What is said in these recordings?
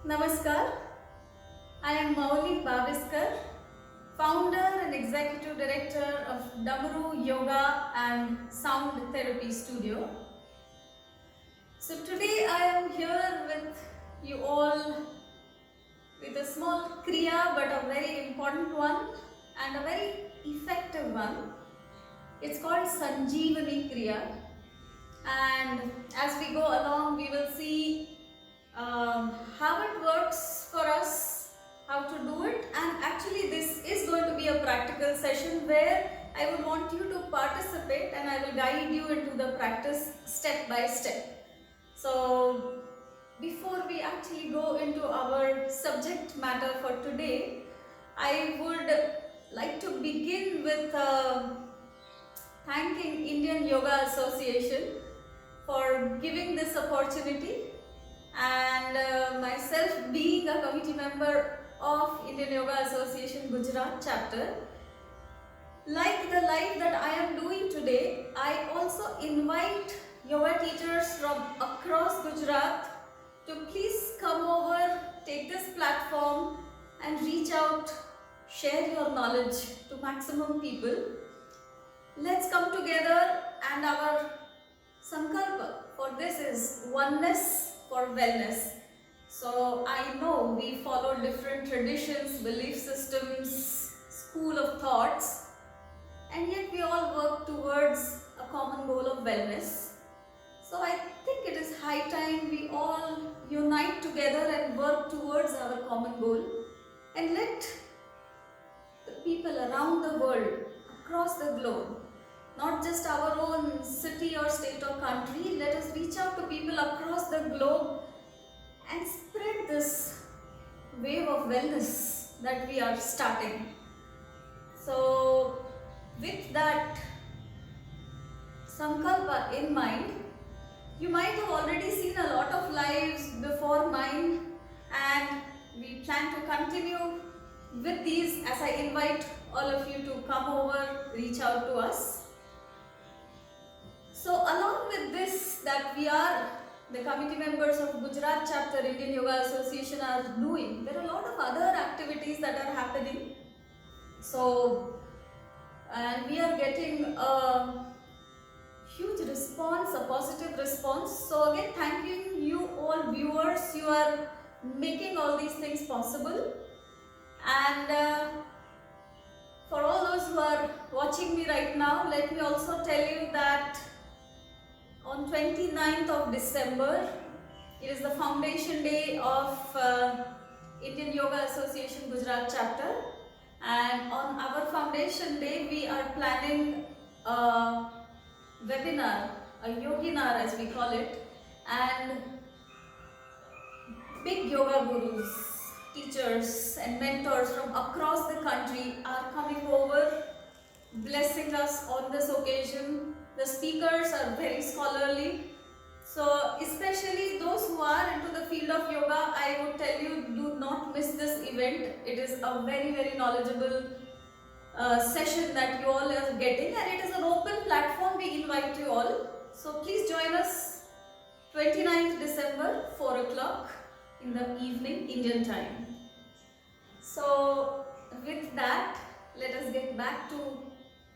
Namaskar, I am Maulik Babiskar, founder and executive director of Damaru Yoga and Sound Therapy Studio. So today I am here with you all with a small kriya but a very important one and a very effective one. It's called Sanjeevani Kriya, and as we go along we will see how it works for us, how to do it, and actually this is going to be a practical session where I would want you to participate and I will guide you into the practice step by step. So before we actually go into our subject matter for today, I would like to begin with thanking Indian Yoga Association for giving this opportunity, and myself being a committee member of Indian Yoga Association Gujarat chapter. Like the live that I am doing today, I also invite yoga teachers from across Gujarat to please come over, take this platform and reach out, share your knowledge to maximum people. Let's come together, and our sankalpa for this is oneness for wellness. So I know we follow different traditions, belief systems, school of thoughts, and yet we all work towards a common goal of wellness. So I think it is high time we all unite together and work towards our common goal, and let the people around the world, across the globe, not just our own city or state or country, let us reach out to people across the globe and spread this wave of wellness that we are starting. So with that sankalpa in mind, you might have already seen a lot of lives before mine, and we plan to continue with these as I invite all of you to come over, reach out to us. So along with this that we are the committee members of Gujarat chapter Indian Yoga Association are doing, there are a lot of other activities that are happening. So, and we are getting a huge response, a positive response. So again, thanking you all viewers, you are making all these things possible. And for all those who are watching me right now, let me also tell you that on 29th of December, it is the foundation day of Indian Yoga Association Gujarat chapter, and on our foundation day we are planning a webinar, a yoginar as we call it, and big yoga gurus, teachers and mentors from across the country are coming over, blessing us on this occasion. The speakers are very scholarly, so especially those who are into the field of yoga, I would tell you, do not miss this event. It is a very knowledgeable session that you all are getting, and it is an open platform. We invite you all, so please join us 29th December 4 o'clock in the evening Indian time. So with that, let us get back to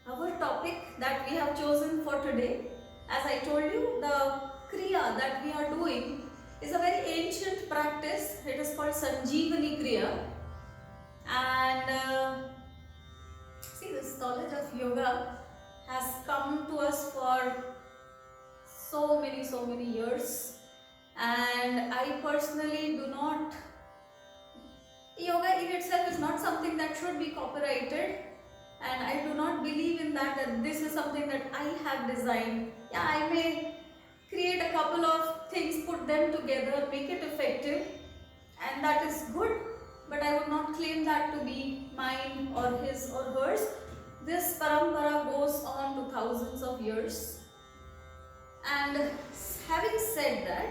our topic that we have chosen for today. As I told you, the kriya that we are doing is a very ancient practice. It is called Sanjeevani Kriya, and see, this knowledge of yoga has come to us for so many years, and I personally do not, yoga in itself is not something that should be copyrighted, and I do not believe in that this is something that I have designed. Yeah, I may create a couple of things, put them together, make it effective, and that is good, but I would not claim that to be mine or his or hers. This parampara goes on to thousands of years. And having said that,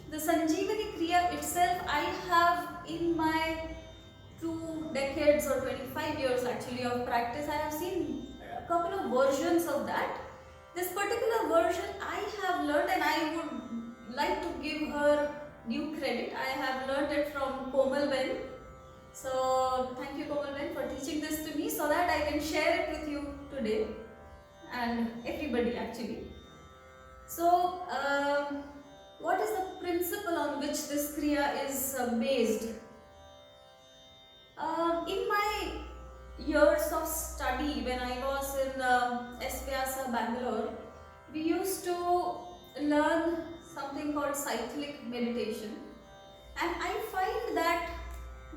the Sanjeevani Kriya itself, I have in my 2 decades or 25 years actually of practice, I have seen a couple of versions of that. This particular version I have learned, and I would like to give her due credit. I have learned it from Komal Ben. So thank you, Komal Ben, for teaching this to me so that I can share it with you today and everybody actually. So what is the principle on which this Kriya is based? In my years of study, when I was in S. Vyasa, Bangalore, we used to learn something called cyclic meditation, and I find that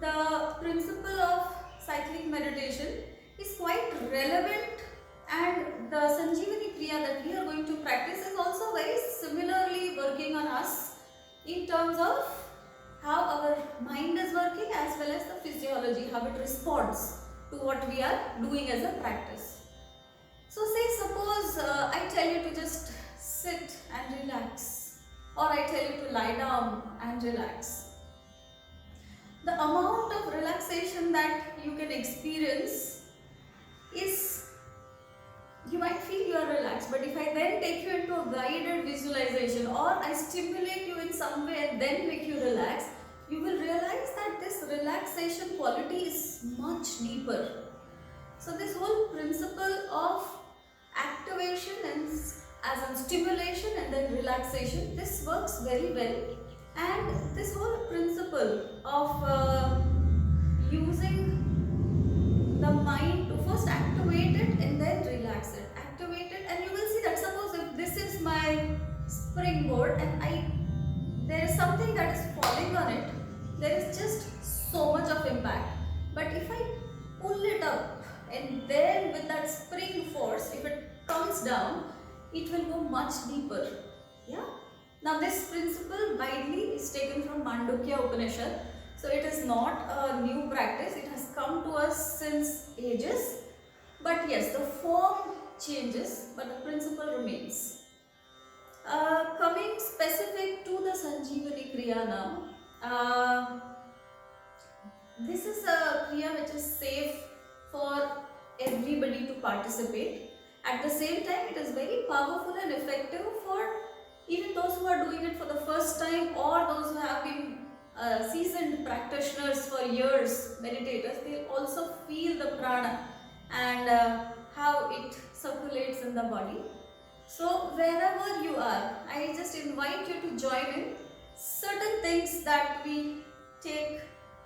the principle of cyclic meditation is quite relevant, and the Sanjeevani Kriya that we are going to practice is also very similarly working on us in terms of how our mind is working as well as the physiology, how it responds to what we are doing as a practice. So say suppose I tell you to just sit and relax, or I tell you to lie down and relax. The amount of relaxation that you can experience is, you might feel you are relaxed, but if I then take you into a guided visualization, or I stimulate you in some way and then make you relax, you will realize that this relaxation quality is much deeper. So this whole principle of activation and as in stimulation and then relaxation, this works very well. And this whole principle of using the mind to first activate it and then relax it. Activate it, and you will see that suppose if this is my springboard and there is something that is falling on it, there is just so much of impact. But if I pull it up and then with that spring force, if it comes down, it will go much deeper. Yeah. Now this principle widely is taken from Mandukya Upanishad. So it is not a new practice. It has come to us since ages. But yes, the form changes, but the principle remains. Coming specific to the Sanjeevani Kriya now. This is a Kriya which is safe for everybody to participate. At the same time, it is very powerful and effective for even those who are doing it for the first time, or those who have been seasoned practitioners for years, meditators. They also feel the prana and how it circulates in the body. So wherever you are, I just invite you to join in. Certain things that we take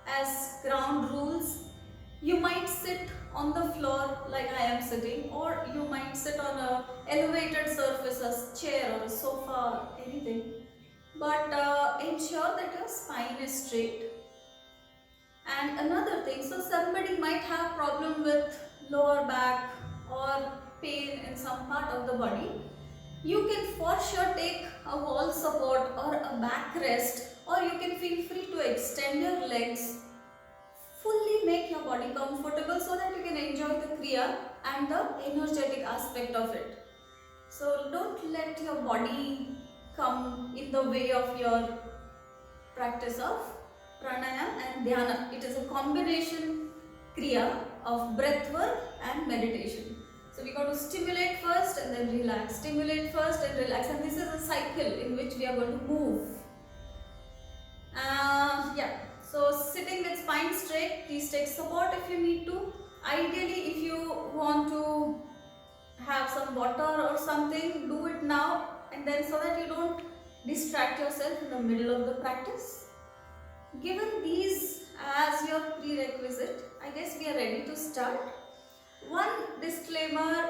as ground rules. You might sit on the floor like I am sitting, or you might sit on a elevated surface, a chair or a sofa or anything. But ensure that your spine is straight. And another thing, so somebody might have problem with lower back or pain in some part of the body. You can for sure take a wall support or a backrest, or you can feel free to extend your legs. Fully make your body comfortable so that you can enjoy the Kriya and the energetic aspect of it. So don't let your body come in the way of your practice of pranayama and dhyana. It is a combination Kriya of breath work and meditation. So we got to stimulate first and then relax, stimulate first and relax, and this is a cycle in which we are going to move. So sitting with spine straight, please take support if you need to. Ideally, if you want to have some water or something, do it now, and then so that you don't distract yourself in the middle of the practice. Given these as your prerequisite, I guess we are ready to start. One disclaimer,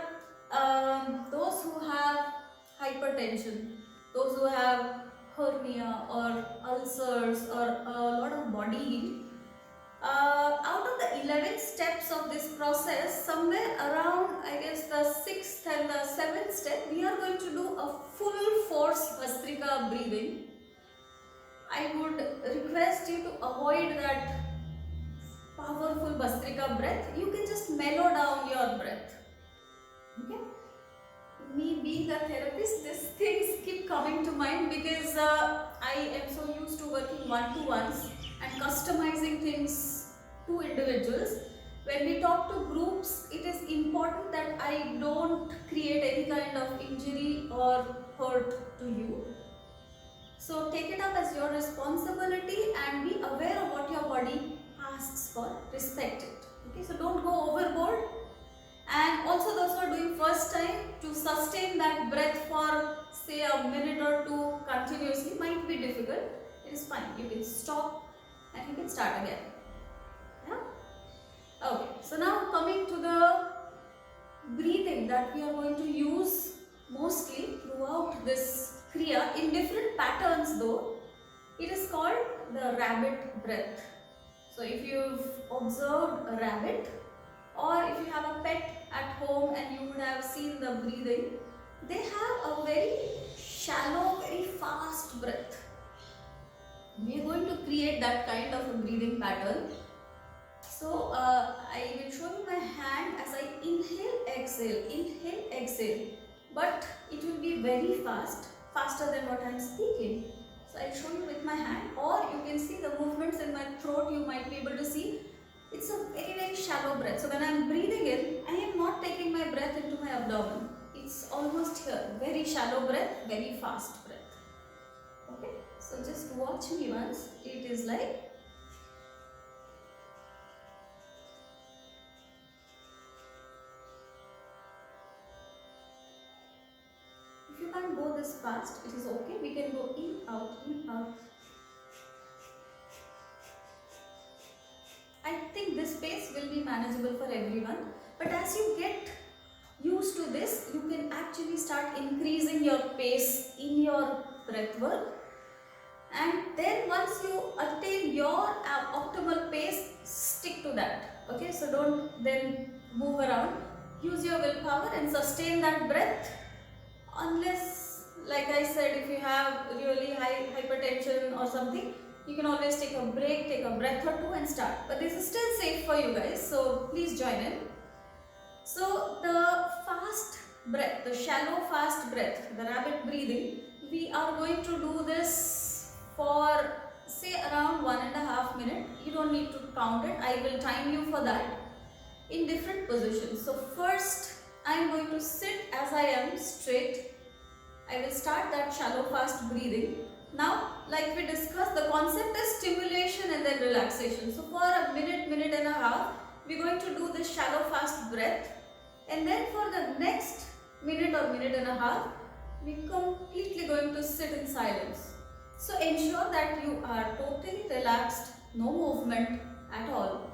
those who have hypertension, those who have hernia or ulcers or a lot of body heat, out of the 11 steps of this process, somewhere around I guess the 6th and the 7th step, we are going to do a full force Bhastrika breathing. I would request you to avoid that powerful Bhastrika breath. You can just mellow down your breath. Okay? Me being a therapist, these things keep coming to mind because I am so used to working one-to-ones and customizing things to individuals. When we talk to groups, it is important that I don't create any kind of injury or hurt to you. So take it up as your responsibility and be aware of what your body asks for. Respect it. Okay, so don't go overboard. And also those who are doing first time, to sustain that breath for say a minute or two continuously might be difficult. It is fine. You can stop and you can start again. Yeah. Okay. So now coming to the breathing that we are going to use mostly throughout this kriya in different patterns though. It is called the rabbit breath. So if you've observed a rabbit, or if you have a pet at home and you would have seen the breathing, they have a very shallow, very fast breath. We are going to create that kind of a breathing pattern. So I will show you my hand as I inhale, exhale, but it will be very fast, faster than what I am speaking. So I'll show you with my hand, or you can see the movements in my throat. You might be able to see. It's a very shallow breath. So when I am breathing in, I am not taking my breath into my abdomen. It's almost here. Very shallow breath, very fast breath. Okay. So just watch me once. It is like. If you can't go this fast, it is okay. We can go in, out, in, out. I think this pace will be manageable for everyone, but as you get used to this, you can actually start increasing your pace in your breath work, and then once you attain your optimal pace, stick to that. Okay, so don't then move around. Use your willpower and sustain that breath, unless, like I said, if you have really high hypertension or something, you can always take a break, take a breath or two and start. But this is still safe for you guys, so please join in. So the fast breath, the shallow fast breath, the rabbit breathing, we are going to do this for say around 1.5 minutes. You don't need to count it. I will time you for that in different positions. So first I am going to sit as I am straight. I will start that shallow fast breathing. Now, like we discussed, the concept is stimulation and then relaxation. So for a minute, minute and a half, we're going to do this shallow fast breath, and then for the next minute or minute and a half, we're completely going to sit in silence. So ensure that you are totally relaxed, no movement at all,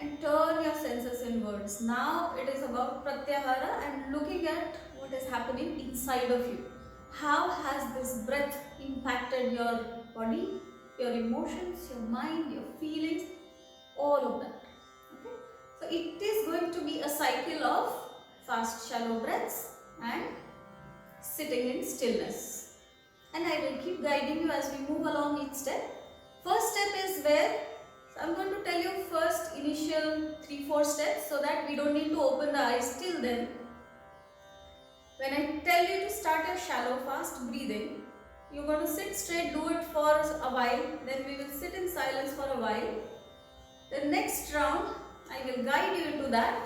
and turn your senses inwards. Now it is about pratyahara and looking at what is happening inside of you. How has this breath impacted your body, your emotions, your mind, your feelings, all of that. Okay? So it is going to be a cycle of fast shallow breaths and sitting in stillness. And I will keep guiding you as we move along each step. First step is where, so I'm going to tell you first initial 3-4 steps so that we don't need to open the eyes till then. When I tell you to start your shallow fast breathing, you're going to sit straight, do it for a while, then we will sit in silence for a while. The next round, I will guide you into that.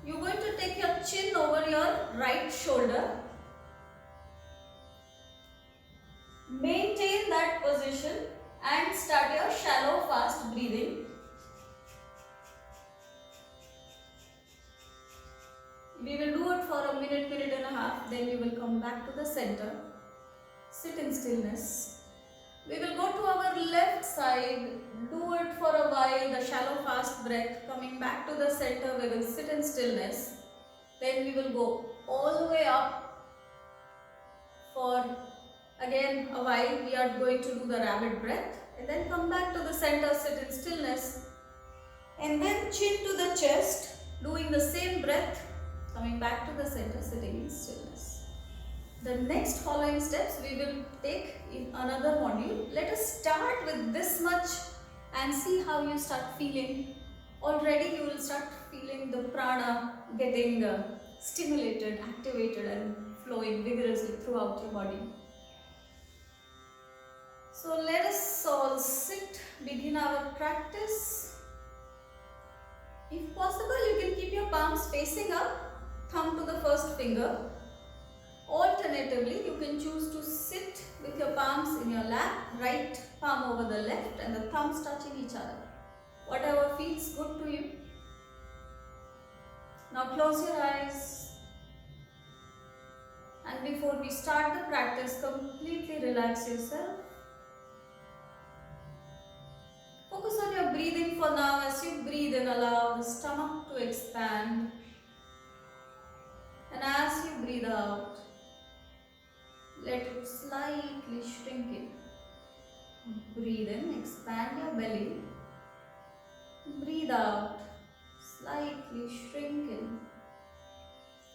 You're going to take your chin over your right shoulder. Maintain that position and start your shallow fast breathing. We will do it for a minute, minute and a half, then we will come back to the center. Sit in stillness. We will go to our left side, do it for a while, the shallow fast breath. Coming back to the center, we will sit in stillness. Then we will go all the way up for again a while. We are going to do the rabbit breath, and then come back to the center, sit in stillness, and then chin to the chest, doing the same breath. Coming back to the center, sitting in stillness. The next following steps we will take in another module. Let us start with this much and see how you start feeling. Already you will start feeling the prana getting stimulated, activated and flowing vigorously throughout your body. So let us all sit, begin our practice. If possible, you can keep your palms facing up, thumb to the first finger, Alternatively, you can choose to sit with your palms in your lap, right palm over the left and the thumbs touching each other. Whatever feels good to you. Now close your eyes. And before we start the practice, completely relax yourself. Focus on your breathing for now. As you breathe in, allow the stomach to expand. And as you breathe out, let it slightly shrink in. Breathe in, expand your belly. Breathe out, slightly shrink in.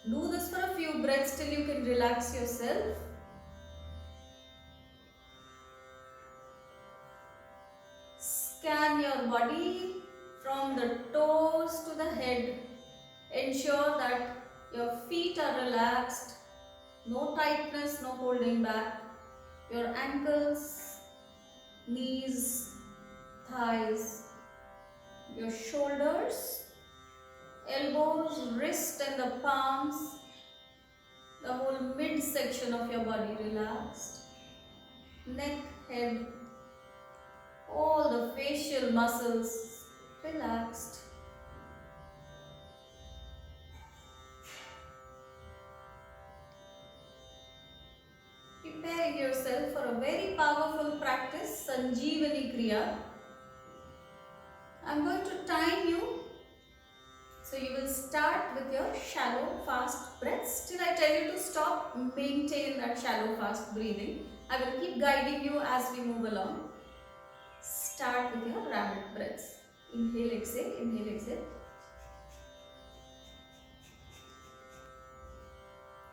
Do this for a few breaths till you can relax yourself. Scan your body from the toes to the head. Ensure that your feet are relaxed. No tightness, no holding back. Your ankles, knees, thighs, your shoulders, elbows, wrist and the palms, the whole midsection of your body relaxed. Neck, head, all the facial muscles relaxed. Preparing yourself for a very powerful practice, Sanjeevani Kriya. I'm going to time you. So you will start with your shallow, fast breaths. Till I tell you to stop, maintain that shallow, fast breathing. I will keep guiding you as we move along. Start with your rabbit breaths. Inhale, exhale, inhale, exhale.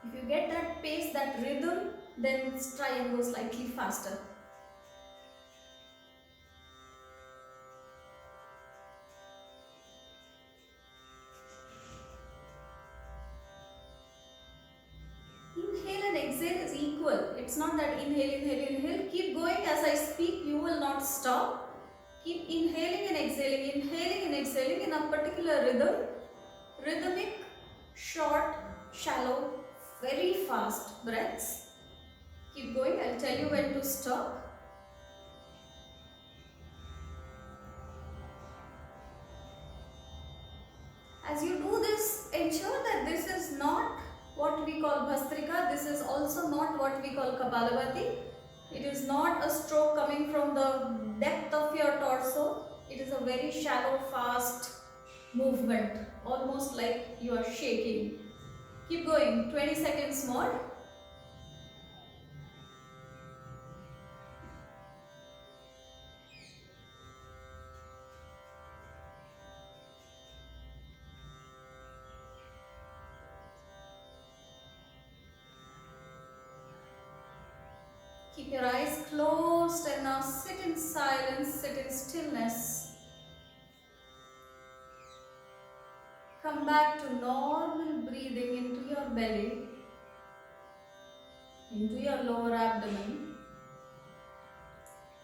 If you get that pace, that rhythm, then try and go slightly faster. Inhale and exhale is equal. It's not that inhale, inhale, inhale. Keep going as I speak. You will not stop. Keep inhaling and exhaling in a particular rhythm. Rhythmic, short, shallow, very fast breaths. Keep going. I'll tell you when to stop. As you do this, ensure that this is not what we call Bhastrika. This is also not what we call Kapalabhati. It is not a stroke coming from the depth of your torso. It is a very shallow, fast movement, almost like you are shaking. Keep going, 20 seconds more. Keep your eyes closed and now sit in silence, sit in stillness. Come back to normal breathing into your belly, into your lower abdomen.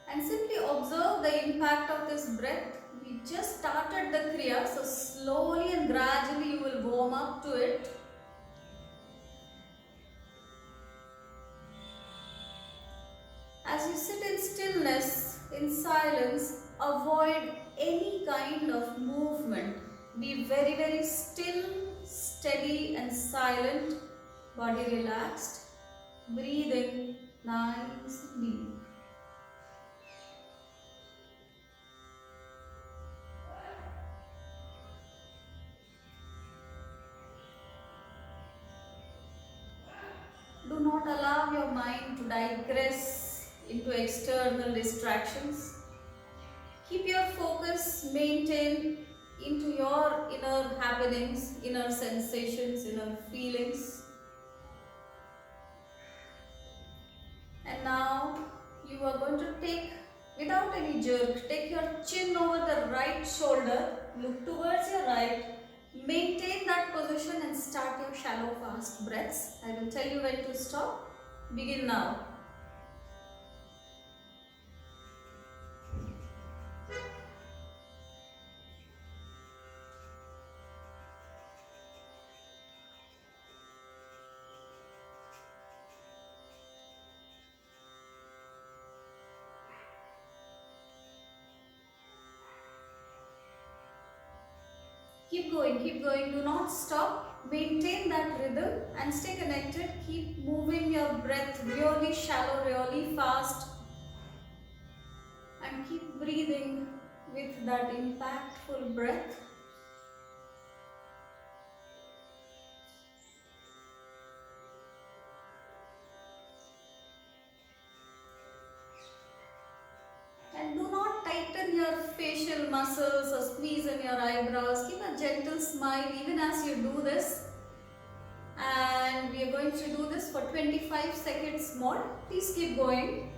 And simply observe the impact of this breath. We just started the Kriya, so slowly and gradually you will warm up to it. As you sit in stillness, in silence, avoid any kind of movement. Be very, very still, steady and silent. Body relaxed. Breathing nice and deep. Do not allow your mind to digress into external distractions. Keep your focus maintained into your inner happenings, inner sensations, inner feelings. And now you are going to take, without any jerk, take your chin over the right shoulder, look towards your right, maintain that position and start your shallow fast breaths. I will tell you when to stop. Begin now. Keep going, do not stop. Maintain that rhythm and stay connected. Keep moving your breath really shallow, really fast. And keep breathing with that impactful breath. And do not tighten your facial muscles or squeeze in your eyebrows. Keep a gentle smile even as you do this. And we are going to do this for 25 seconds more. Please keep going.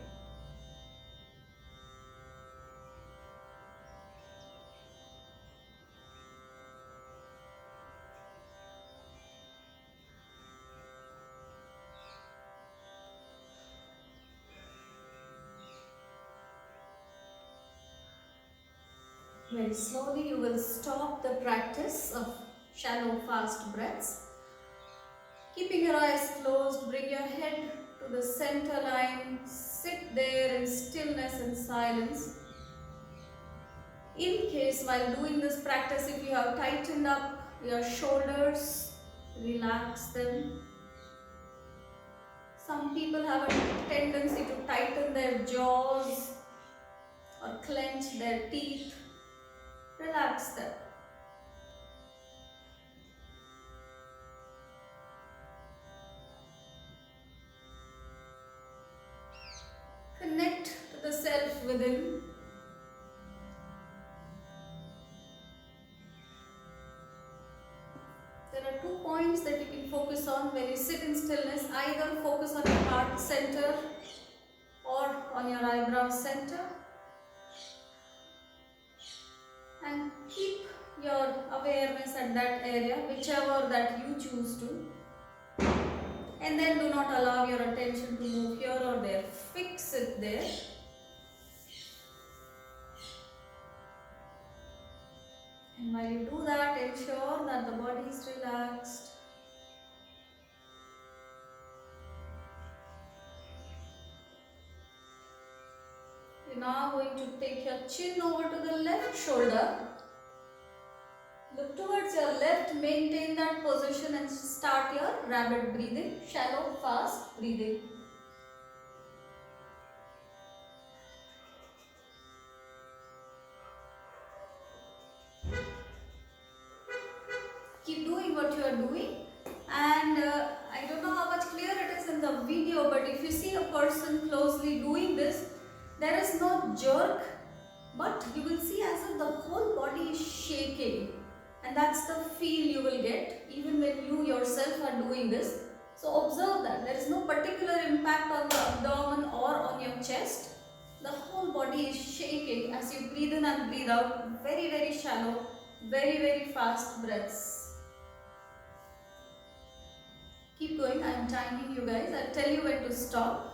Very slowly you will stop the practice of shallow fast breaths. Keeping your eyes closed, bring your head to the center line. Sit there in stillness and silence. In case while doing this practice, if you have tightened up your shoulders, relax them. Some people have a tendency to tighten their jaws or clench their teeth. Relax them. Connect to the self within. There are 2 points that you can focus on when you sit in stillness. Either focus on your heart center or on your eyebrow center. And keep your awareness at that area, whichever that you choose to. And then do not allow your attention to move here or there. Fix it there. And while you do that, ensure that the body is relaxed. You're now going to take your chin over to the left shoulder. Look towards your left, maintain that position and start your rabbit breathing, shallow, fast breathing. Keep doing what you are doing, and I don't know how much clear it is in the video, but if you see a person closely doing this, there is no jerk, but you will see as if the whole body is shaking, and that's the feel you will get even when you yourself are doing this. So observe that there is no particular impact on the abdomen or on your chest. The whole body is shaking as you breathe in and breathe out. Very, very shallow, very, very fast breaths. Keep going. I am timing you guys. I'll tell you when to stop.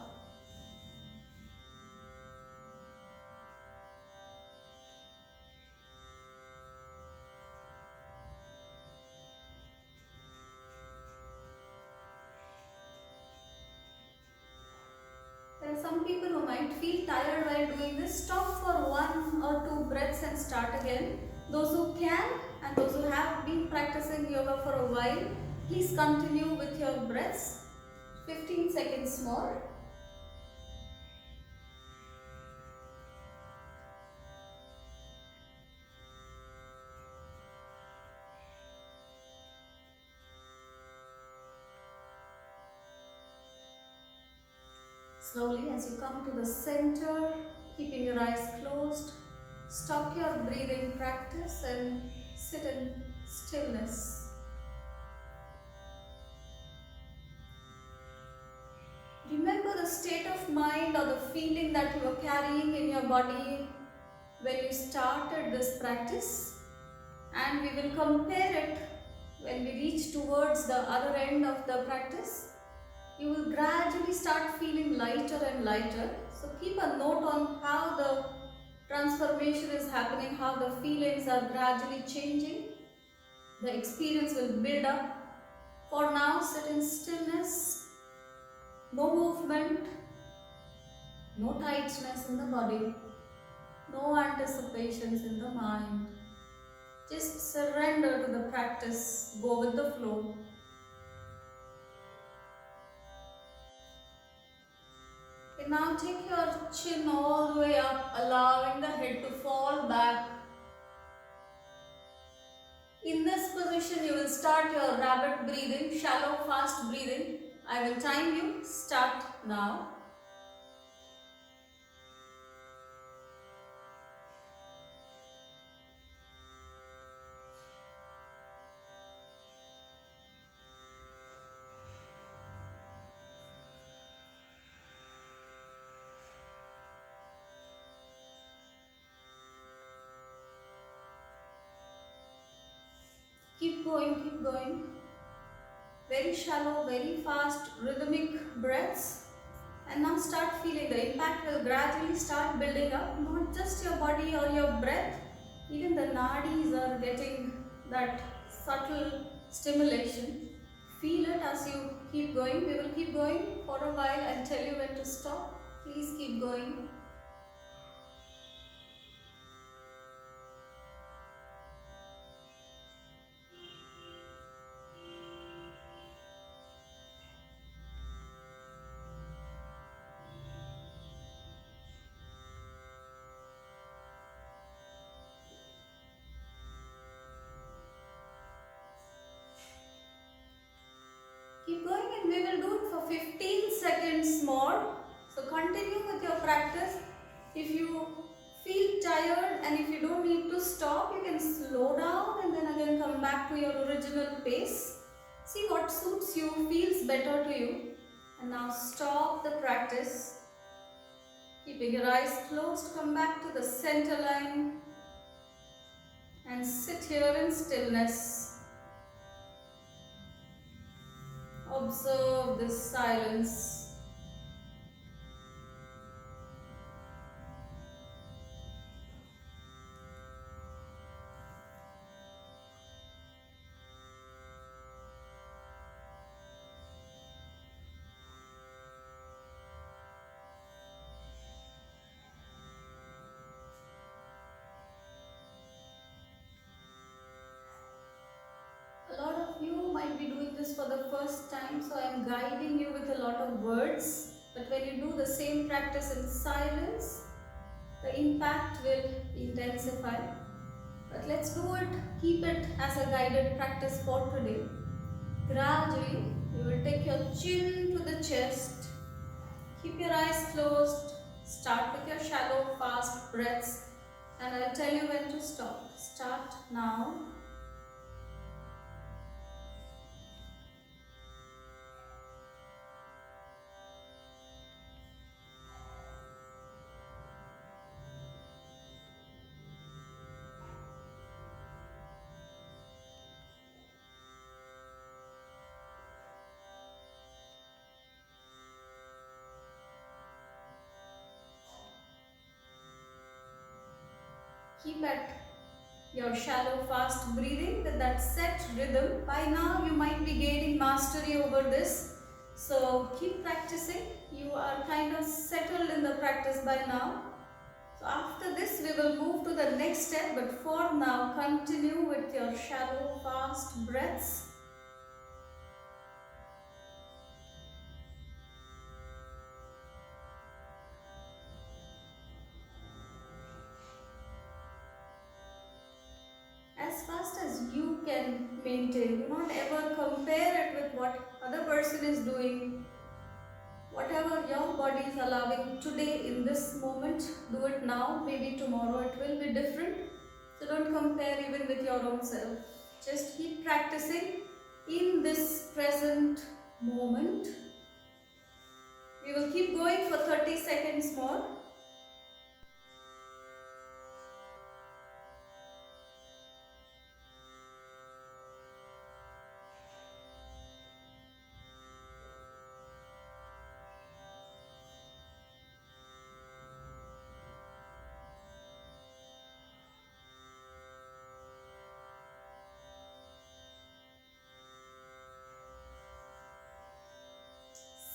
There are some people who might feel tired while doing this. Stop for 1 or 2 breaths and start again. Those who can and those who have been practicing yoga for a while, please continue with your breaths. 15 seconds more. Slowly, as you come to the center, keeping your eyes closed, stop your breathing practice and sit in stillness. Remember the state of mind or the feeling that you were carrying in your body when you started this practice, and we will compare it when we reach towards the other end of the practice. You will gradually start feeling lighter and lighter. So keep a note on how the transformation is happening, how the feelings are gradually changing. The experience will build up. For now, sit in stillness. No movement, no tightness in the body, no anticipations in the mind. Just surrender to the practice, go with the flow. And now take your chin all the way up, allowing the head to fall back. In this position, you will start your rabbit breathing, shallow, fast breathing. I will time you. Start now. Keep going, keep going. Very shallow, very fast, rhythmic breaths. And now start feeling the impact will gradually start building up. Not just your body or your breath, even the nadis are getting that subtle stimulation. Feel it as you keep going. We will keep going for a while and tell you when to stop. Please keep going. Keep going and we will do it for 15 seconds more. So continue with your practice. If you feel tired and if you don't need to stop, you can slow down and then again come back to your original pace. See what suits you, feels better to you. And now stop the practice. Keeping your eyes closed, come back to the center line and sit here in stillness. Observe this silence. A lot of you might be doing this for the first time, so I am guiding you with a lot of words. But when you do the same practice in silence, the impact will intensify. But let's do it, keep it as a guided practice for today. Gradually, you will take your chin to the chest. Keep your eyes closed. Start with your shallow, fast breaths. And I'll tell you when to stop. Start now. Keep at your shallow, fast breathing with that set rhythm. By now, you might be gaining mastery over this. So, keep practicing. You are kind of settled in the practice by now. So, after this, we will move to the next step. But for now, continue with your shallow, fast breaths. As fast as you can maintain. Do not ever compare it with what other person is doing. Whatever your body is allowing today in this moment, do it now. Maybe tomorrow it will be different. So don't compare even with your own self. Just keep practicing in this present moment. We will keep going for 30 seconds more.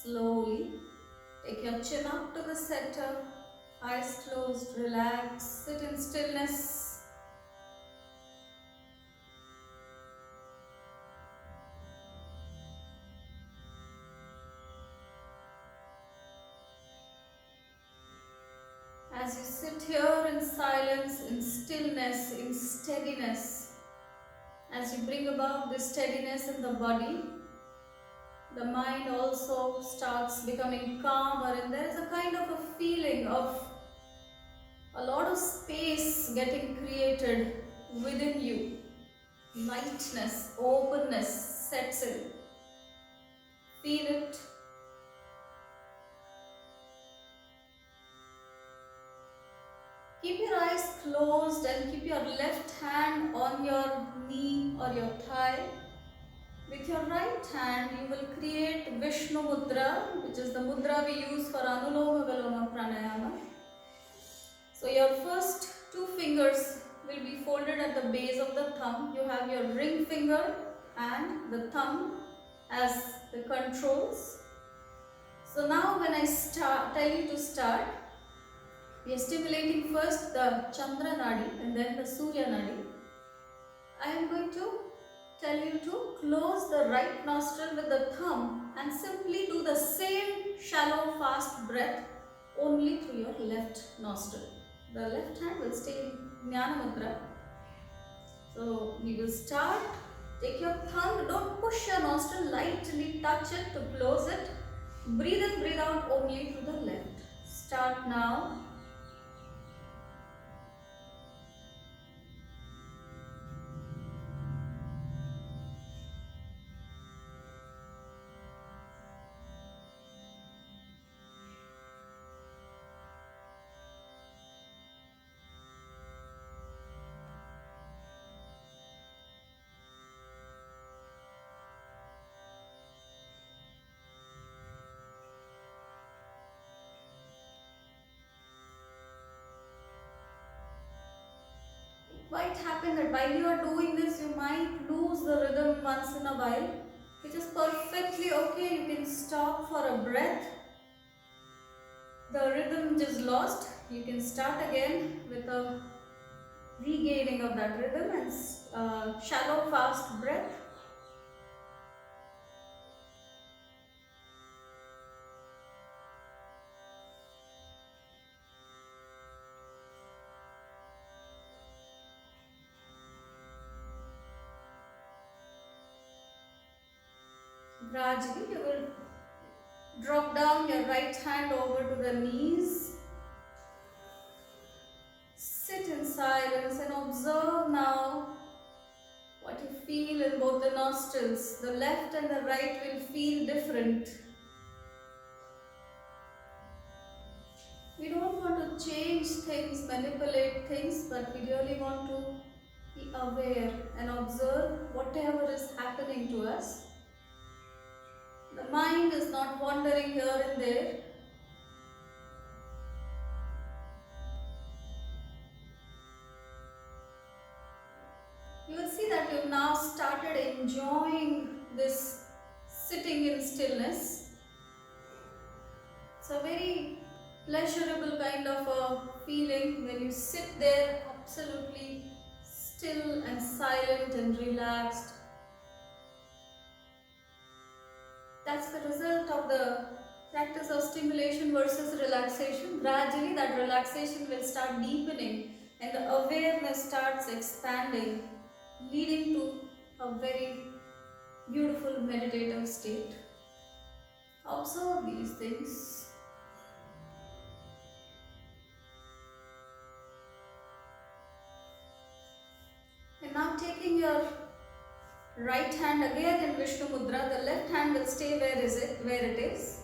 Slowly take your chin up to the center, eyes closed, relax, sit in stillness. as you sit here in silence, in stillness, in steadiness, as you bring about this steadiness in the body, the mind also starts becoming calmer, and there is a kind of a feeling of a lot of space getting created within you. Lightness, openness sets in. Feel it. Keep your eyes closed and keep your left hand on your knee or your thigh. With your right hand, you will create Vishnu Mudra, which is the mudra we use for Anuloma Viloma Pranayama. So your first two fingers will be folded at the base of the thumb. You have your ring finger and the thumb as the controls. So now when I tell you to start, we are stimulating first the Chandra Nadi and then the Surya Nadi. I am going to tell you to close the right nostril with the thumb and simply do the same shallow fast breath only through your left nostril. The left hand will stay in Jnana Mudra. So we will start. Take your thumb, don't push your nostril, lightly touch it to close it. Breathe in, breathe out only through the left. Start now. Might happen that while you are doing this, you might lose the rhythm once in a while, which is perfectly okay. You can stop for a breath. The rhythm is lost. You can start again with a regaining of that rhythm and shallow, fast breath. Gradually, you will drop down your right hand over to the knees. Sit in silence and observe now what you feel in both the nostrils. The left and the right will feel different. We don't want to change things, manipulate things, but we really want to be aware and observe whatever is happening to us. The mind is not wandering here and there. You will see that you've now started enjoying this sitting in stillness. It's a very pleasurable kind of a feeling when you sit there absolutely still and silent and relaxed. That's the result of the practice of stimulation versus relaxation. Gradually that relaxation will start deepening and the awareness starts expanding, leading to a very beautiful meditative state. Observe these things. And now taking your right hand again in Vishnu Mudra, the left hand will stay where it is.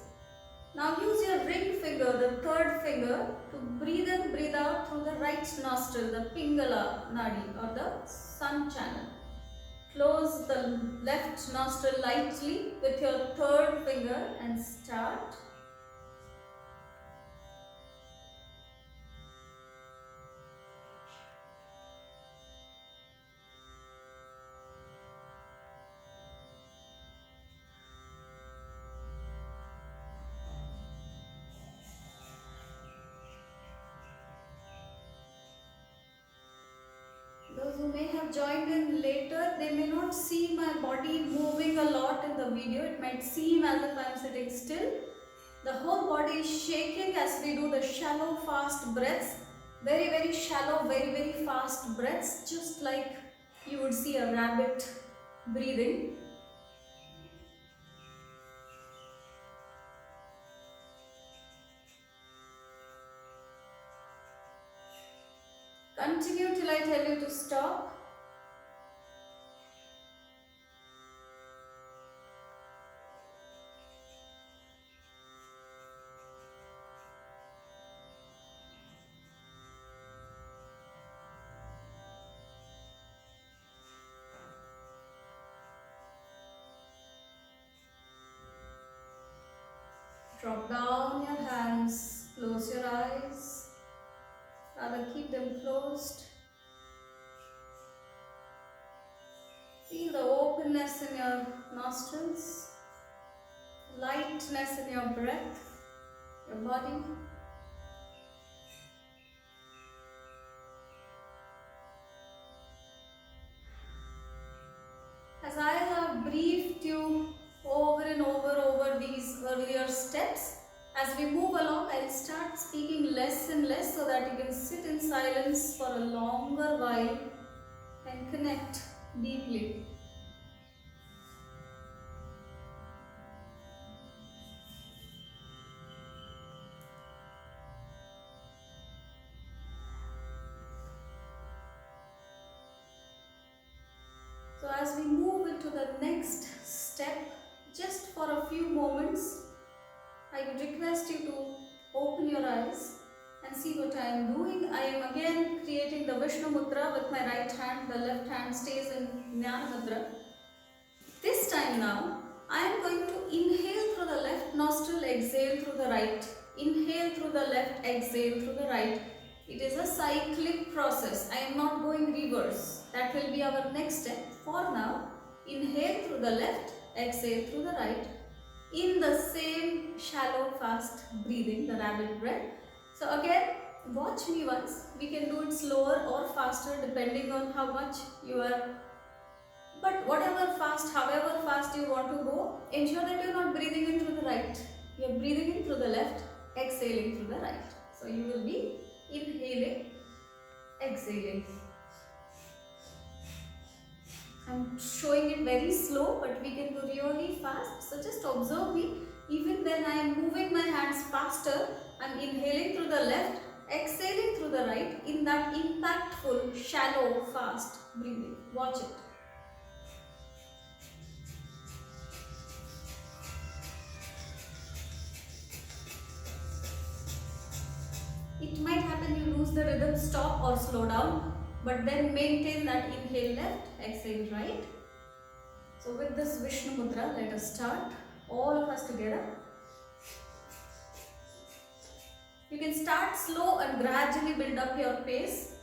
Now use your ring finger, the third finger, to breathe in, breathe out through the right nostril, the Pingala Nadi or the sun channel. Close the left nostril lightly with your third finger and start. Those who may have joined in later, they may not see my body moving a lot in the video. It might seem as if I am sitting still. The whole body is shaking as we do the shallow, fast breaths. Very, very shallow, very, very fast breaths, just like you would see a rabbit breathing. Continue till I tell you to stop. Drop down your hands, close your eyes, rather keep them closed. Feel the openness in your nostrils, lightness in your breath, your body. As I have briefed you over and over these earlier steps, as we move along, I'll start speaking less and less so that you can sit in silence for a longer while and connect deeply. So as we move into the next step, just for a few moments, I would request you to open your eyes and see what I am doing. I am again creating the Vishnu Mudra with my right hand. The left hand stays in Jnana Mudra. This time now, I am going to inhale through the left nostril, exhale through the right. Inhale through the left, exhale through the right. It is a cyclic process. I am not going reverse. That will be our next step. For now, inhale through the left, exhale through the right. In the same shallow, fast breathing, the rabbit breath. So again, watch me once. We can do it slower or faster depending on how much you are. But whatever fast, however fast you want to go, ensure that you are not breathing in through the right. You are breathing in through the left, exhaling through the right. So you will be inhaling, exhaling. I'm showing it very slow, but we can go really fast. So just observe me. Even when I am moving my hands faster, I'm inhaling through the left, exhaling through the right in that impactful, shallow, fast breathing. Watch it. It might happen you lose the rhythm, stop or slow down, but then maintain that inhale left, exhale right. So with this Vishnu Mudra, let us start, all of us together. You can start slow and gradually build up your pace.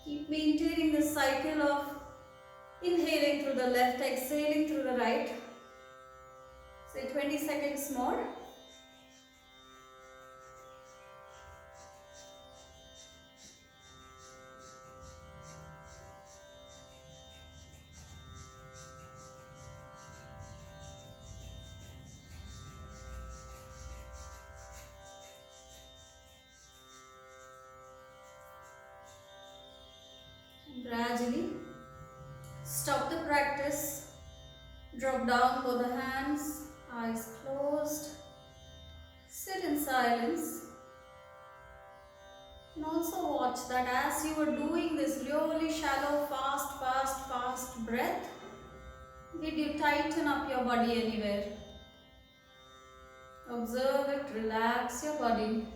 Keep maintaining the cycle of inhaling through the left, exhaling through the right. Say 20 seconds more. Gradually stop the practice, drop down both the hands, eyes closed, sit in silence And also watch that as you are doing this really shallow, fast breath, did you tighten up your body anywhere? Observe it, relax your body.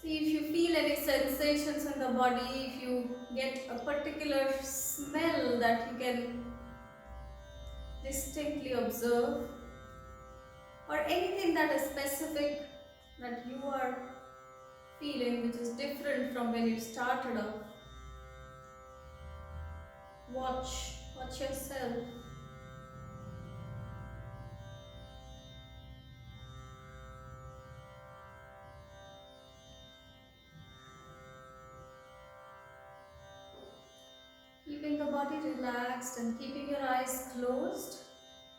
See if you feel any sensations in the body, if you get a particular smell that you can distinctly observe, or anything that is specific that you are feeling which is different from when you started off. Watch yourself. Keeping the body relaxed and keeping your eyes closed.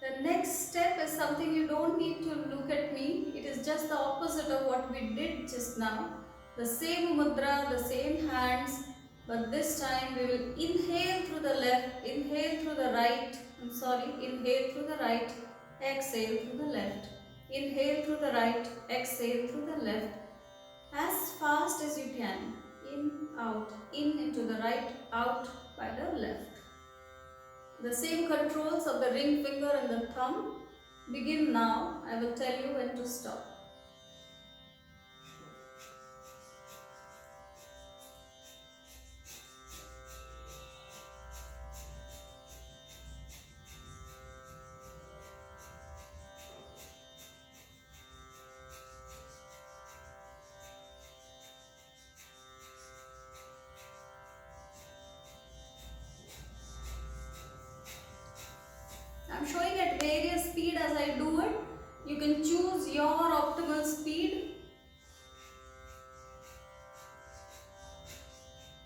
The next step is something you don't need to look at me. It is just the opposite of what we did just now. The same mudra, the same hands, but this time we will inhale through the left, inhale through the right, inhale through the right, exhale through the left. Inhale through the right, exhale through the left. As fast as you can. In, out, in into the right, out by the left. The same controls of the ring finger and the thumb. Begin now. I will tell you when to stop. I'm showing at various speed as I do it. You can choose your optimal speed.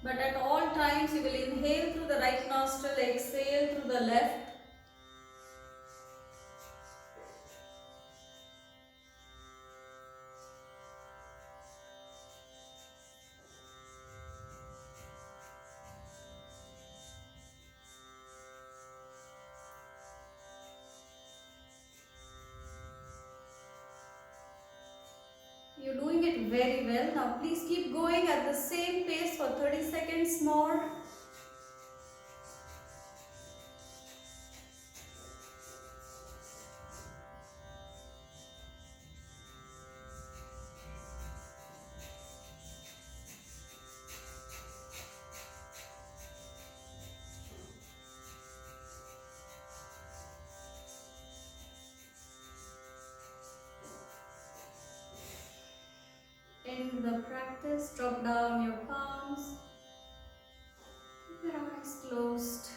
But at all times you will inhale through the right nostril, exhale through the left. You're doing it very well. Now please keep going at the same pace for 30 seconds more. In the practice, drop down your palms, keep your eyes closed.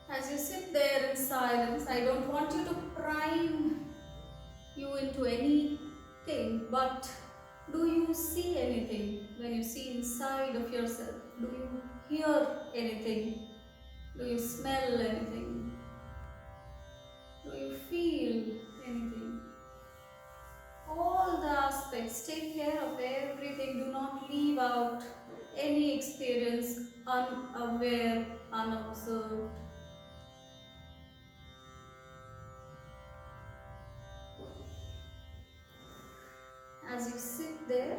As you sit there in silence, I don't want you to prime you into anything, but do you see anything when you see inside of yourself? Do you hear anything? Do you smell anything? Do you feel anything? All the aspects, take care of everything. Do not leave out any experience unaware, unobserved. As you sit there,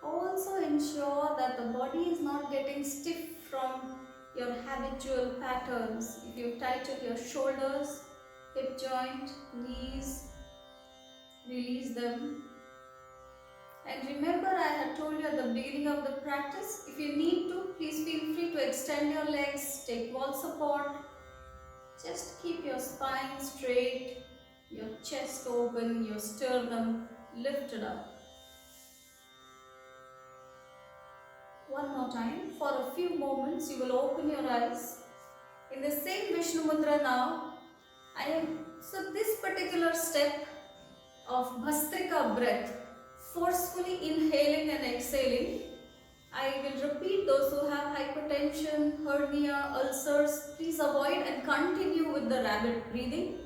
also ensure that the body is not getting stiff from your habitual patterns. If you tighten your shoulders, hip joint, knees, release them. And remember, I had told you at the beginning of the practice, if you need to, please feel free to extend your legs, take wall support. Just keep your spine straight, your chest open, your sternum lifted up. One more time. For a few moments, you will open your eyes. In the same Vishnu Mudra now, so this particular step of Bhastrika breath, forcefully inhaling and exhaling, I will repeat. Those who have hypertension, hernia, ulcers, please avoid and continue with the rabbit breathing.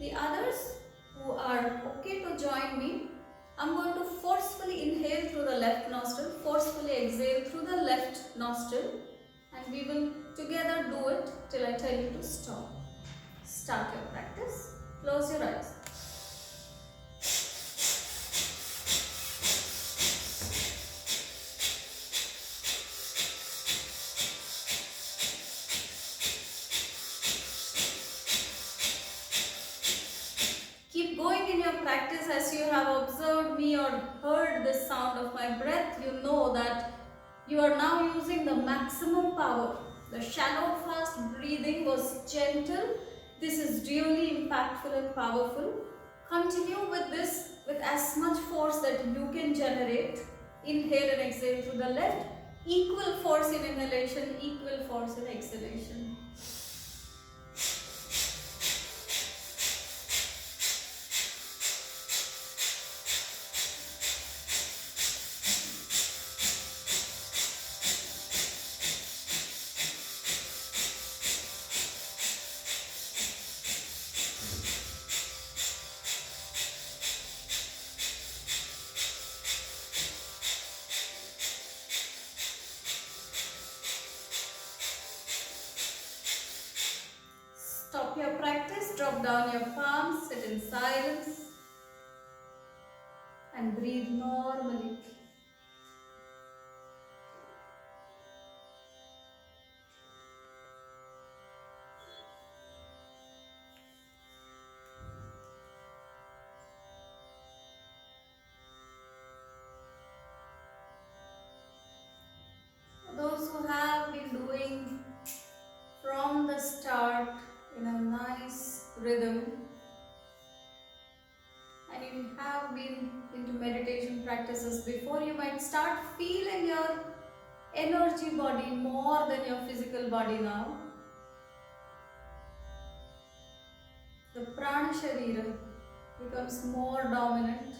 The others who are okay to join me, I'm going to forcefully inhale through the left nostril, forcefully exhale through the left nostril, and we will together do it till I tell you to stop. Start your practice. Close your eyes. Keep going in your practice. As you have observed me or heard the sound of my breath, you know that you are now using the maximum power. The shallow fast breathing was gentle. This is really impactful and powerful. Continue with this with as much force that you can generate. Inhale and exhale through the left. Equal force in inhalation, equal force in exhalation. Stop your practice, drop down your palms, sit in silence and breathe normally. Those who have been doing from the start in a nice rhythm, and if you have been into meditation practices before, you might start feeling your energy body more than your physical body now. The prana sharira becomes more dominant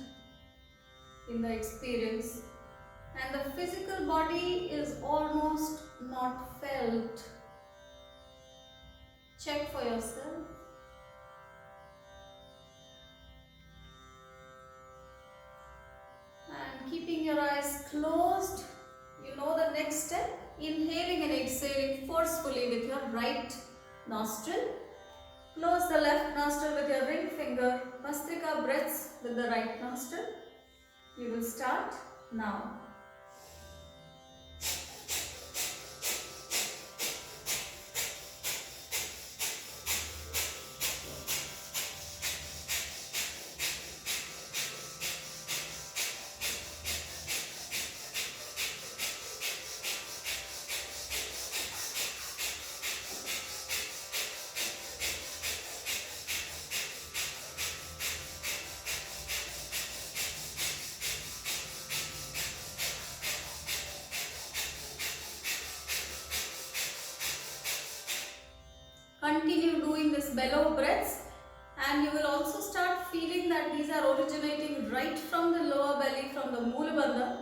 in the experience, and the physical body is almost not felt. Check for yourself. And keeping your eyes closed, you know the next step. Inhaling and exhaling forcefully with your right nostril. Close the left nostril with your ring finger. Bhastrika breaths with the right nostril. You will start now. Continue doing this bellow breaths, and you will also start feeling that these are originating right from the lower belly, from the Mulabandha,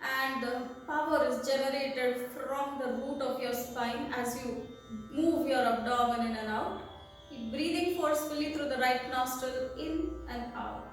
and the power is generated from the root of your spine as you move your abdomen in and out. Keep breathing forcefully through the right nostril in and out.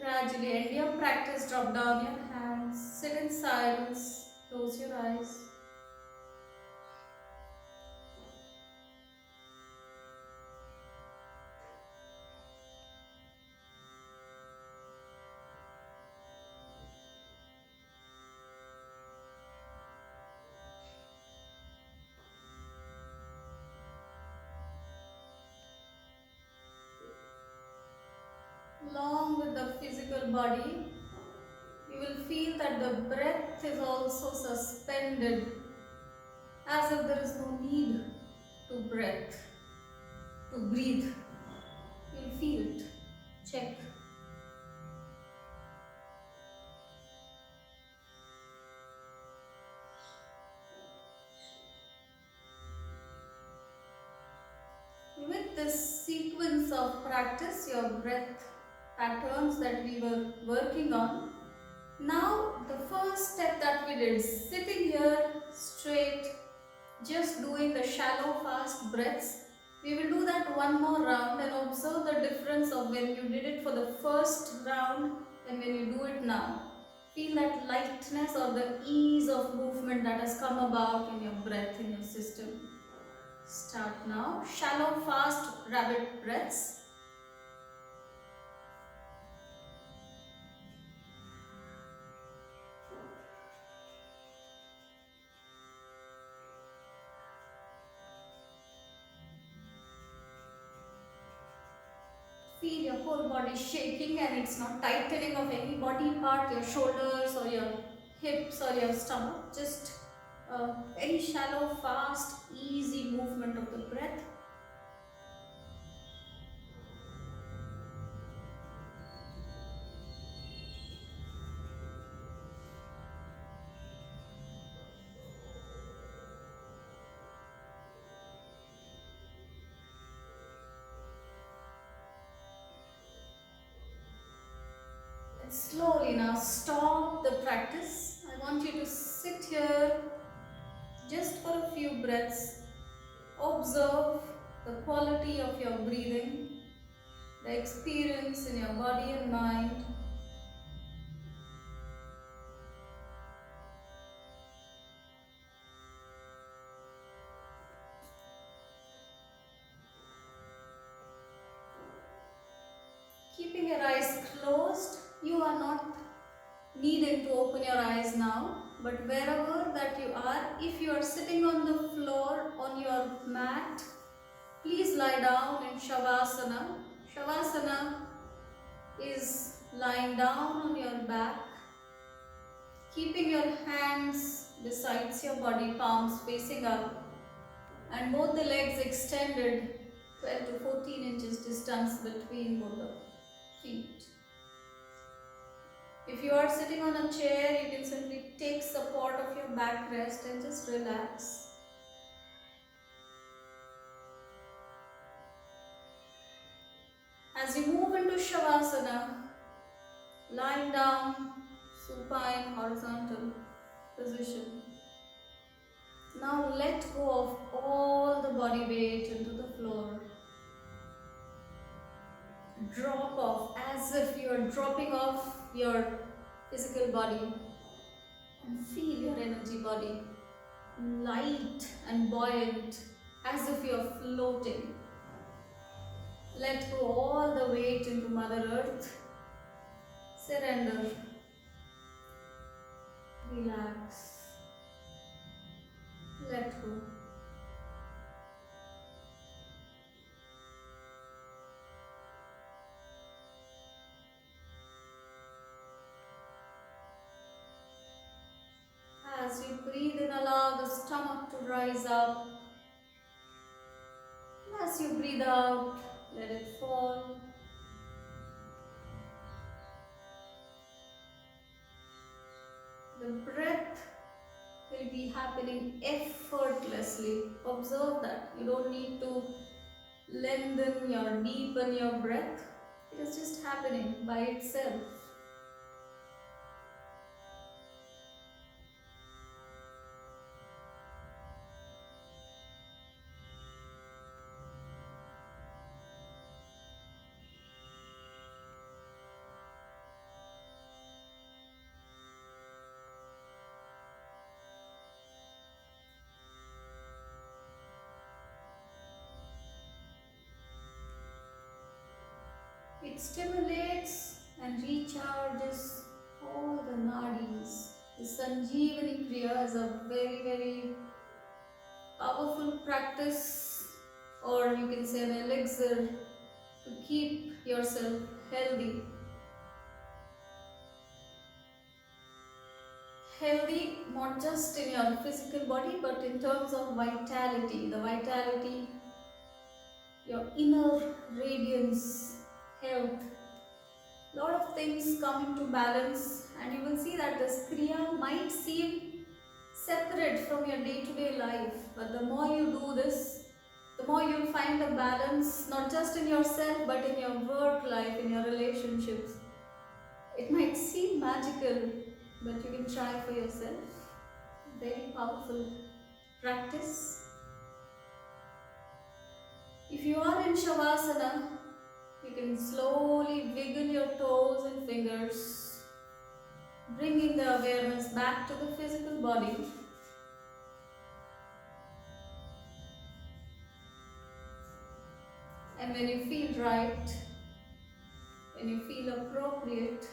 Gradually end your practice, drop down your hands, sit in silence, close your eyes. Along with the physical body, you will feel that the breath is also suspended, as if there is no need to breathe. You'll feel it. Check. sequence of practice, your breath patterns that we were working on. Now the first step that we did, sitting here straight, just doing the shallow fast breaths. We will do that one more round and observe the difference of when you did it for the first round and when you do it now. Feel that lightness or the ease of movement that has come about in your breath, in your system. Start now. Shallow fast rabbit breaths. Feel your whole body shaking and it's not tightening of any body part, your shoulders or your hips or your stomach. Just a very shallow, fast, easy movement of the breath. And slowly now stop the practice. I want you to sit here just for a few breaths. Observe the quality of your breathing, the experience in your body and mind. Keeping your eyes closed, you are not needing to open your eyes now, but wherever that you are, if you are sitting on the floor on your mat, please lie down in Shavasana. Shavasana is lying down on your back, keeping your hands besides your body, palms facing up, and both the legs extended 12 to 14 inches distance between both the feet. If you are sitting on a chair, you can simply take support of your backrest and just relax. As you move into Shavasana, lying down, supine, horizontal position. Now let go of all the body weight into the floor. Drop off as if you are dropping off your physical body and feel your energy body light and buoyant as if you are floating. Let go all the weight into Mother Earth. Surrender. Relax. Let go. As you breathe in, allow the stomach to rise up. As you breathe out, let it fall. The breath will be happening effortlessly. Observe that. You don't need to lengthen or deepen your breath. It is just happening by itself. It stimulates and recharges all the nadis. The Sanjeevani Kriya is a very, very powerful practice, or you can say an elixir to keep yourself healthy. Healthy not just in your physical body but in terms of vitality. The vitality, your inner radiance, health. Lot of things come into balance and you will see that this Kriya might seem separate from your day-to-day life, but the more you do this, the the more you'll find a balance, not just in yourself, but in your work life, in your relationships. It might seem magical, but you can try for yourself. Very powerful practice. If you are in Shavasana, you can slowly wiggle your toes and fingers, bringing the awareness back to the physical body. And when you feel right, when you feel appropriate,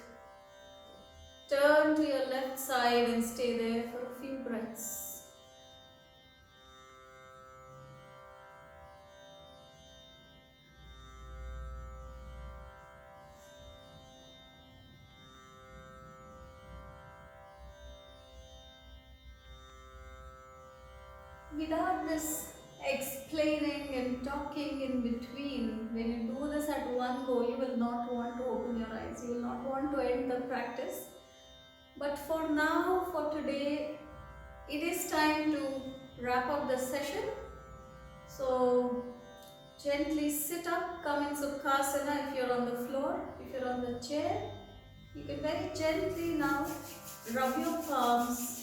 turn to your left side and stay there for a few breaths. Without this explaining and talking in between, when you do this at one go, you will not want to open your eyes, you will not want to end the practice. But for now, for today, it is time to wrap up the session. So gently sit up, come in Sukhasana if you're on the floor. If you're on the chair, you can very gently now rub your palms.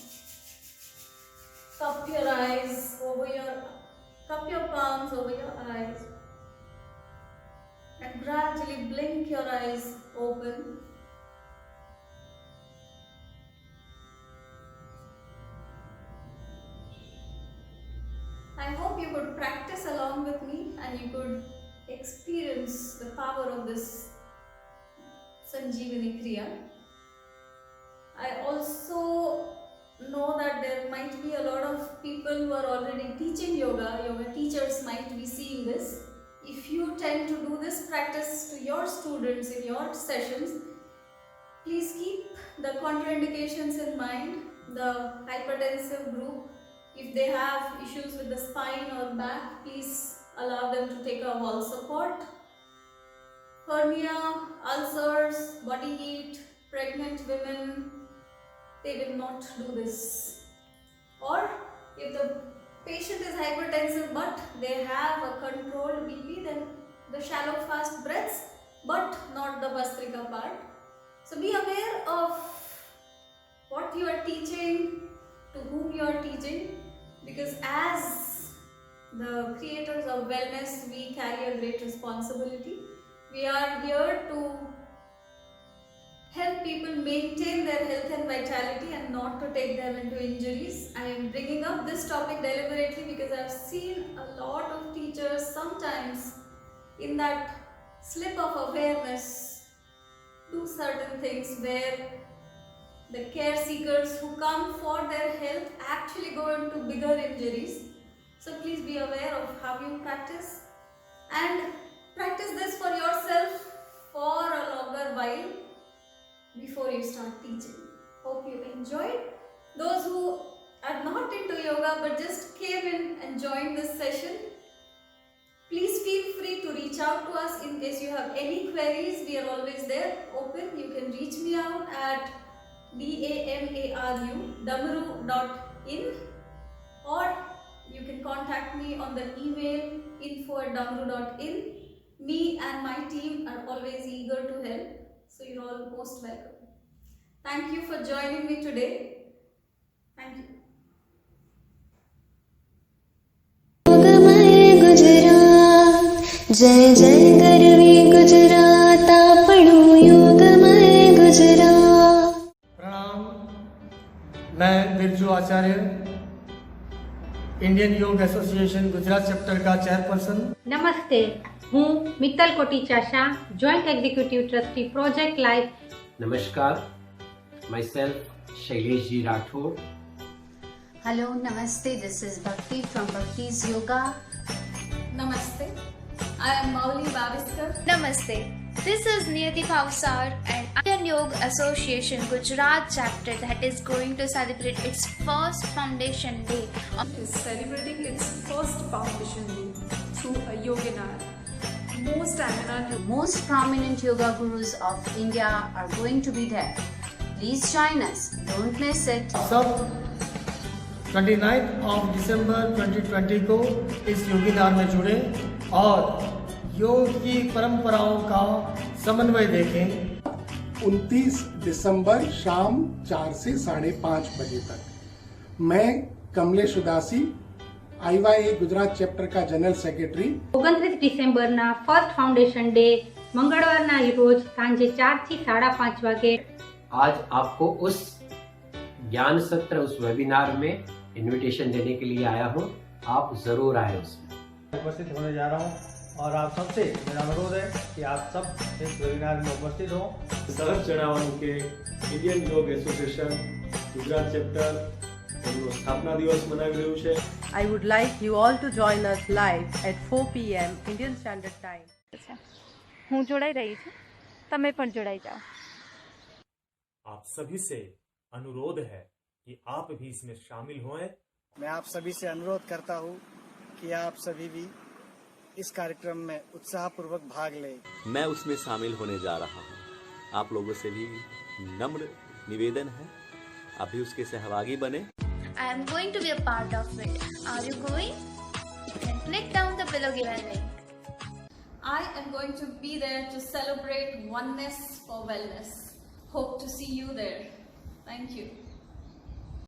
Cup your palms over your eyes and gradually blink your eyes open. I hope you could practice along with me and you could experience the power of this Sanjeevani Kriya. I also know that there might be a lot of people who are already teaching yoga teachers might be seeing this. If you tend to do this practice to your students in your sessions, please keep the contraindications in mind. The hypertensive group, if they have issues with the spine or back, please allow them to take a wall support. Hernia, ulcers, body heat, pregnant women, they will not do this. Or if the patient is hypertensive but they have a controlled BP, then the shallow fast breaths but not the Bhastrika part. So be aware of what you are teaching, to whom you are teaching, because as the creators of wellness, we carry a great responsibility. We are here to help people maintain their health and vitality and not to take them into injuries. I am bringing up this topic deliberately because I have seen a lot of teachers sometimes in that slip of awareness do certain things where the care seekers who come for their health actually go into bigger injuries. So please be aware of how you practice and practice this for yourself for a longer while before you start teaching. Hope you enjoyed. Those who are not into yoga but just came in and joined this session, please feel free to reach out to us in case you have any queries. We are always there, open. You can reach me out at damaru.in or you can contact me on the email info@damaru.in. Me and my team are always eager to help. So you're all most welcome. Thank you for joining me today. Thank you. जय जय गरवी गुजरात आपणो योगमय गुजरात। प्रणाम, मैं Birju Acharya, Indian yoga association Gujarat chapter का chairperson. नमस्ते, હું Mittal Koticha Shah, joint executive trustee project life. નમસ્કાર, myself Shailesh Ji Rathod. Hello, namaste. This is Bhakti from Bhakti's Yoga. Namaste. I am Mauli Baviskar. Namaste. This is Niyati Bhavsar and Indian Yoga Association Gujarat chapter that is going to celebrate its first foundation day. Is celebrating its first foundation day through a yoginar. Most prominent yoga gurus of India are going to be there. Please join us. Don't miss it. सब 29 दिसंबर 2020 को इस योगिनार में जुड़े और योग की परंपराओं का समन्वय देखें। 29 दिसंबर शाम 4 से 5:30 बजे तक। मैं कमलेश उदासी IYA गुजरात चैप्टर का जनरल सेक्रेटरी। 29 ડિસેમ્બરના ફર્સ્ટ ફાઉન્ડેશન ડે મંગળવારના રોજ સાંજે 4 થી 5:30 વાગે आज आपको उस ज्ञान सत्र, उस वेबिनार में इनविटेशन देने के लिए आया हूँ। आप जरूर आए उसमें। उपस्थित होने जा रहा हूँ और आप सबसे मेरा अनुरोध है कि आप सब इस वेबिनार में उपस्थित हों। સરસ જણાવવાનું કે ઇન્ડિયન યોગ એસોસિએશન ગુજરાત ચેપ્ટર એમનો સ્થાપના દિવસ મનાવી રહ્યું છે। I would like you all to join us live at 4 p.m. Indian Standard Time. હું જોડાઈ રહી છું, તમે પણ જોડાઈ જાઓ। आप सभी से अनुरोध है कि आप भी इसमें शामिल हों। मैं आप सभी से अनुरोध करता हूँ कि आप सभी भी इस कार्यक्रम में उत्साहपूर्वक भाग लें। मैं उसमें शामिल होने जा रहा हूँ। आप लोगों से भी नम्र निवेदन है, आप भी उसके सहभागी बने। I am going to be a part of it. Are you going? Then click down the below given link. I am going to be there to celebrate oneness for wellness. Hope to see you there. Thank you.